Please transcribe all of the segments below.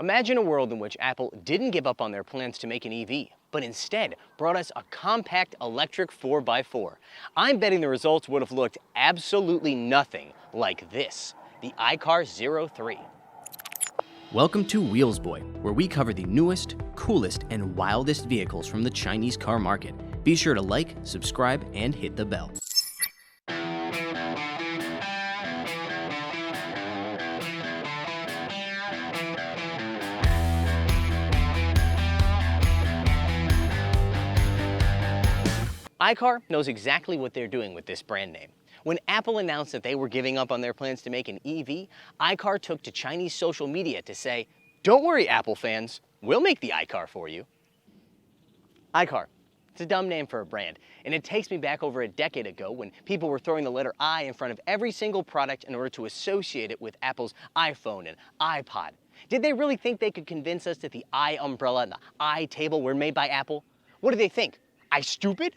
Imagine a world in which Apple didn't give up on their plans to make an EV, but instead brought us a compact electric 4x4. I'm betting the results would have looked absolutely nothing like this, the iCar 03. Welcome to Wheelsboy, where we cover the newest, coolest, and wildest vehicles from the Chinese car market. Be sure to like, subscribe, and hit the bell. iCar knows exactly what they're doing with this brand name. When Apple announced that they were giving up on their plans to make an EV, iCar took to Chinese social media to say, "Don't worry, Apple fans, we'll make the iCar for you." iCar. It's a dumb name for a brand, and it takes me back over a decade ago when people were throwing the letter I in front of every single product in order to associate it with Apple's iPhone and iPod. Did they really think they could convince us that the I umbrella and the I table were made by Apple? What do they think? I stupid?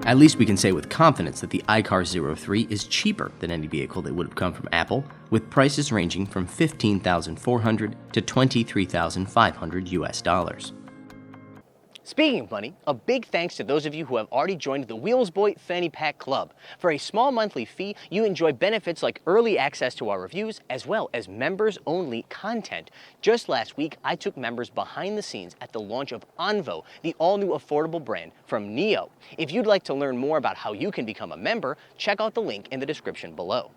At least we can say with confidence that the iCar 03 is cheaper than any vehicle that would have come from Apple, with prices ranging from $15,400 to $23,500 US. Speaking of money, a big thanks to those of you who have already joined the Wheelsboy Fanny Pack Club. For a small monthly fee, you enjoy benefits like early access to our reviews, as well as members-only content. Just last week, I took members behind the scenes at the launch of Onvo, the all-new affordable brand from NIO. If you'd like to learn more about how you can become a member, check out the link in the description below.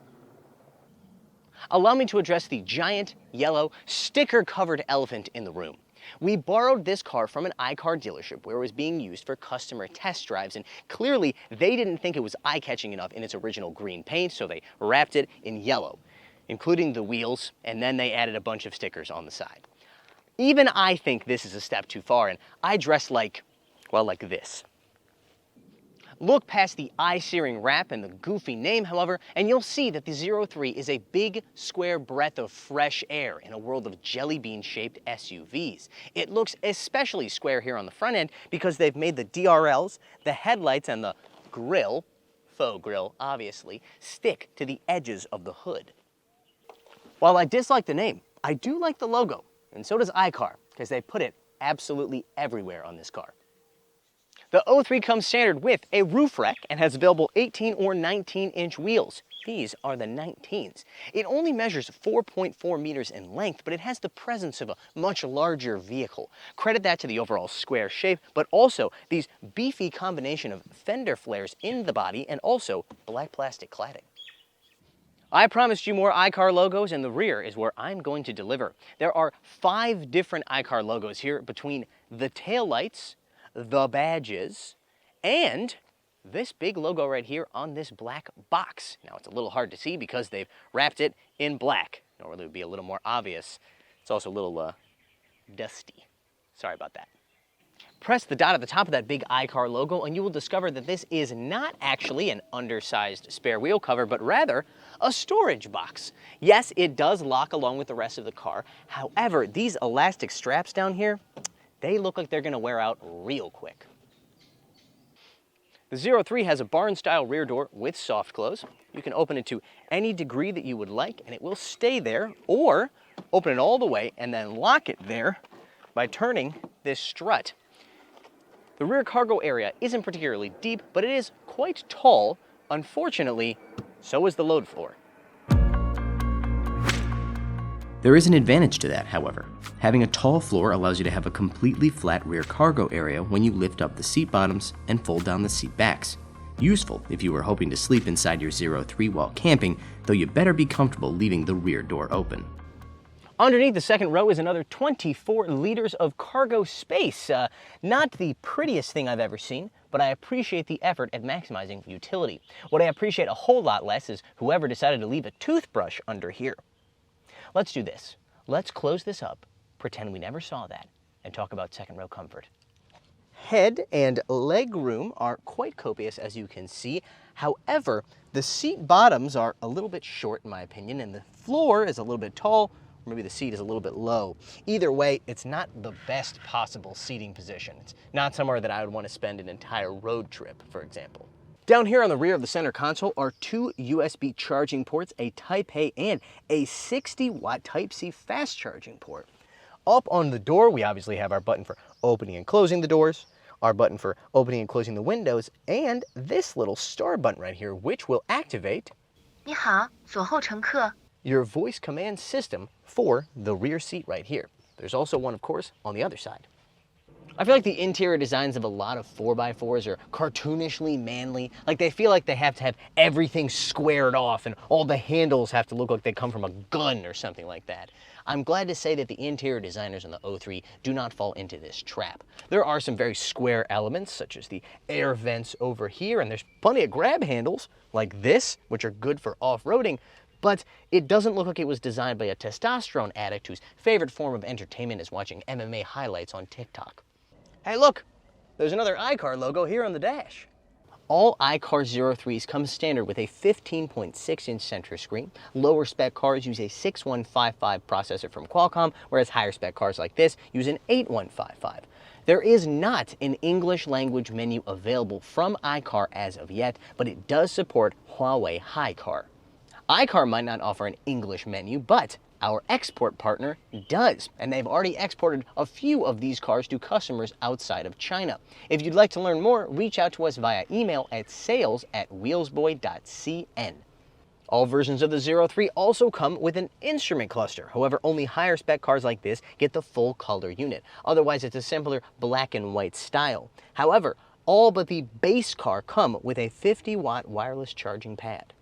Allow me to address the giant, yellow, sticker-covered elephant in the room. We borrowed this car from an iCar dealership where it was being used for customer test drives, and clearly they didn't think it was eye-catching enough in its original green paint, so they wrapped it in yellow, including the wheels, and then they added a bunch of stickers on the side. Even I think this is a step too far, and I dress like, well, like this. Look past the eye-searing wrap and the goofy name, however, and you'll see that the 03 is a big, square breath of fresh air in a world of jelly bean-shaped SUVs. It looks especially square here on the front end because they've made the DRLs, the headlights, and the grille, faux grille obviously, stick to the edges of the hood. While I dislike the name, I do like the logo, and so does iCar, because they put it absolutely everywhere on this car. The 03 comes standard with a roof rack and has available 18 or 19-inch wheels. These are the 19s. It only measures 4.4 meters in length, but it has the presence of a much larger vehicle. Credit that to the overall square shape, but also these beefy combination of fender flares in the body and also black plastic cladding. I promised you more iCar logos, and the rear is where I'm going to deliver. There are 5 different iCar logos here between the taillights, the badges, and this big logo right here on this black box. Now, it's a little hard to see because they've wrapped it in black. Normally it would be a little more obvious. It's also a little dusty. Sorry about that. Press the dot at the top of that big iCar logo and you will discover that this is not actually an undersized spare wheel cover, but rather a storage box. Yes, it does lock along with the rest of the car. However, these elastic straps down here, they look like they're going to wear out real quick. The 03 has a barn-style rear door with soft close. You can open it to any degree that you would like, and it will stay there, or open it all the way and then lock it there by turning this strut. The rear cargo area isn't particularly deep, but it is quite tall. Unfortunately, so is the load floor. There is an advantage to that, however. Having a tall floor allows you to have a completely flat rear cargo area when you lift up the seat bottoms and fold down the seat backs. Useful if you were hoping to sleep inside your 03 while camping, though you better be comfortable leaving the rear door open. Underneath the second row is another 24 liters of cargo space. Not the prettiest thing I've ever seen, but I appreciate the effort at maximizing utility. What I appreciate a whole lot less is whoever decided to leave a toothbrush under here. Let's do this. Let's close this up, pretend we never saw that, and talk about second row comfort. Head and leg room are quite copious, as you can see. However, the seat bottoms are a little bit short in my opinion, and the floor is a little bit tall, or maybe the seat is a little bit low. Either way, it's not the best possible seating position. It's not somewhere that I would want to spend an entire road trip, for example. Down here on the rear of the center console are two USB charging ports, a Type A and a 60-watt Type-C fast charging port. Up on the door, we obviously have our button for opening and closing the doors, our button for opening and closing the windows, and this little star button right here, which will activate 你好，左后乘客. your voice command system for the rear seat right here. There's also one, of course, on the other side. I feel like the interior designs of a lot of 4x4s are cartoonishly manly. Like they feel like they have to have everything squared off and all the handles have to look like they come from a gun or something like that. I'm glad to say that the interior designers on the O3 do not fall into this trap. There are some very square elements, such as the air vents over here, and there's plenty of grab handles like this, which are good for off-roading, but it doesn't look like it was designed by a testosterone addict whose favorite form of entertainment is watching MMA highlights on TikTok. Hey look, there's another iCar logo here on the dash. All iCar 03s come standard with a 15.6-inch center screen. Lower spec cars use a 6155 processor from Qualcomm, whereas higher spec cars like this use an 8155. There is not an English language menu available from iCar as of yet, but it does support Huawei HiCar. iCar might not offer an English menu, but our export partner does, and they've already exported a few of these cars to customers outside of China. If you'd like to learn more, reach out to us via email at sales@wheelsboy.cn. All versions of the 03 also come with an instrument cluster. However, only higher spec cars like this get the full color unit. Otherwise, it's a simpler black and white style. However, all but the base car come with a 50-watt wireless charging pad.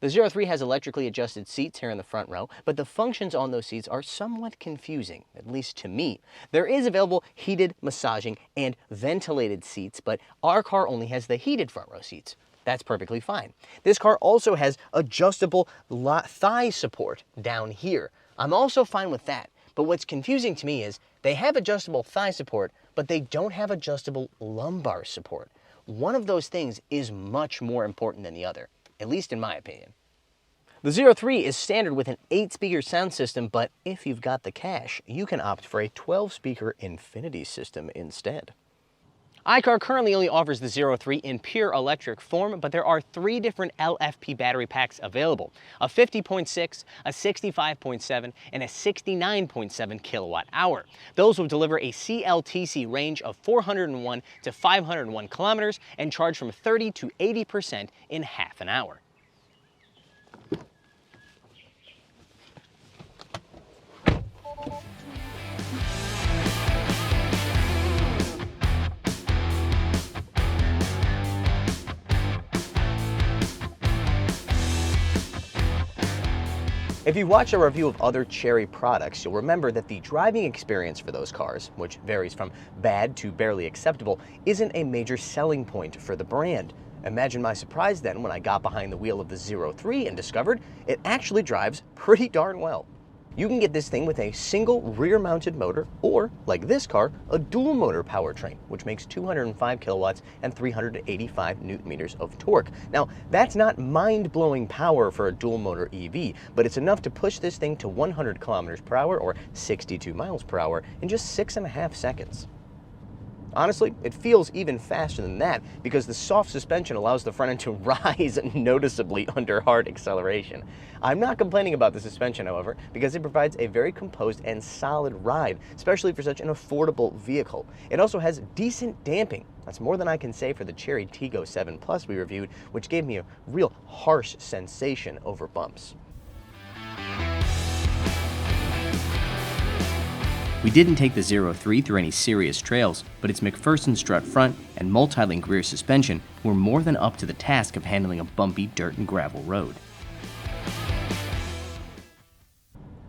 The 03 has electrically adjusted seats here in the front row, but the functions on those seats are somewhat confusing, at least to me. There is available heated, massaging, and ventilated seats, but our car only has the heated front row seats. That's perfectly fine. This car also has adjustable thigh support down here. I'm also fine with that, but what's confusing to me is they have adjustable thigh support, but they don't have adjustable lumbar support. One of those things is much more important than the other, at least in my opinion. The 03 is standard with an 8-speaker sound system, but if you've got the cash, you can opt for a 12-speaker Infinity system instead. iCar currently only offers the 03 in pure electric form, but there are 3 different LFP battery packs available: a 50.6, a 65.7, and a 69.7 kilowatt hour. Those will deliver a CLTC range of 401 to 501 kilometers and charge from 30 to 80% in half an hour. If you watch a review of other Chery products, you'll remember that the driving experience for those cars, which varies from bad to barely acceptable, isn't a major selling point for the brand. Imagine my surprise then when I got behind the wheel of the 03 and discovered it actually drives pretty darn well. You can get this thing with a single rear-mounted motor or, like this car, a dual-motor powertrain, which makes 205 kilowatts and 385 newton-meters of torque. Now, that's not mind-blowing power for a dual-motor EV, but it's enough to push this thing to 100 kilometers per hour or 62 miles per hour in just 6.5 seconds. Honestly, it feels even faster than that because the soft suspension allows the front end to rise noticeably under hard acceleration. I'm not complaining about the suspension, however, because it provides a very composed and solid ride, especially for such an affordable vehicle. It also has decent damping. That's more than I can say for the Chery Tiggo 7 Plus we reviewed, which gave me a real harsh sensation over bumps. We didn't take the 03 through any serious trails, but its McPherson strut front and multi-link rear suspension were more than up to the task of handling a bumpy dirt and gravel road.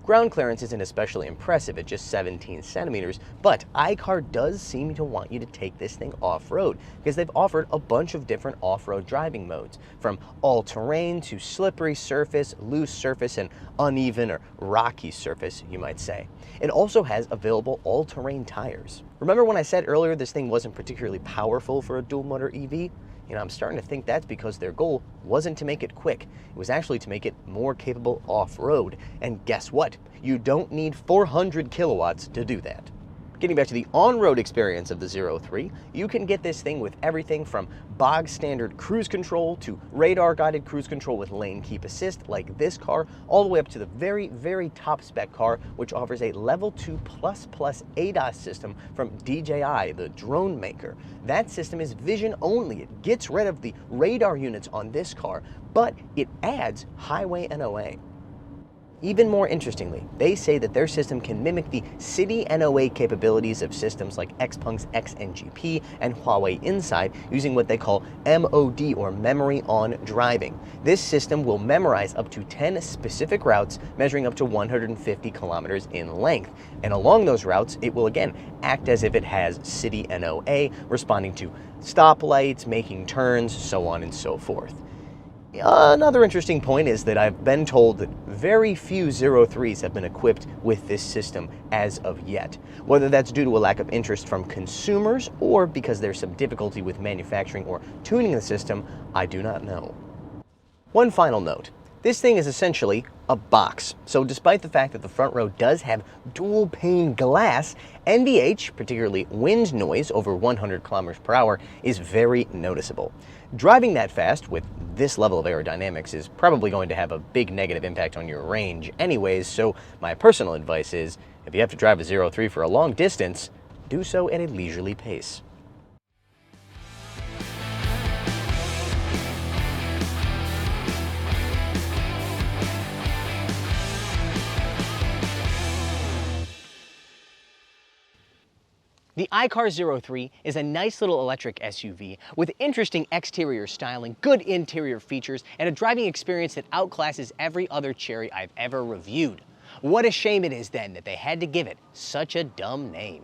Ground clearance isn't especially impressive at just 17 centimeters, but iCar does seem to want you to take this thing off-road because they've offered a bunch of different off-road driving modes, from all-terrain to slippery surface, loose surface, and uneven or rocky surface, you might say. It also has available all-terrain tires. Remember when I said earlier this thing wasn't particularly powerful for a dual-motor EV? I'm starting to think that's because their goal wasn't to make it quick. It was actually to make it more capable off-road. And guess what? You don't need 400 kilowatts to do that. Getting back to the on-road experience of the 03, you can get this thing with everything from bog standard cruise control to radar-guided cruise control with lane keep assist like this car, all the way up to the very, very top spec car, which offers a level 2++ ADAS system from DJI, the drone maker. That system is vision only. It gets rid of the radar units on this car, but it adds highway NOA. Even more interestingly, they say that their system can mimic the city NOA capabilities of systems like Xpeng's XNGP and Huawei Inside using what they call MOD, or memory on driving. This system will memorize up to 10 specific routes measuring up to 150 kilometers in length. And along those routes, it will again act as if it has city NOA, responding to stoplights, making turns, so on and so forth. Another interesting point is that I've been told that very few 03s have been equipped with this system as of yet. Whether that's due to a lack of interest from consumers or because there's some difficulty with manufacturing or tuning the system, I do not know. One final note. This thing is essentially a box. So despite the fact that the front row does have dual pane glass, NVH, particularly wind noise over 100 kilometers per hour, is very noticeable. Driving that fast with this level of aerodynamics is probably going to have a big negative impact on your range anyways, so my personal advice is, if you have to drive a 03 for a long distance, do so at a leisurely pace. The iCar 03 is a nice little electric SUV with interesting exterior styling, good interior features, and a driving experience that outclasses every other Chery I've ever reviewed. What a shame it is then that they had to give it such a dumb name.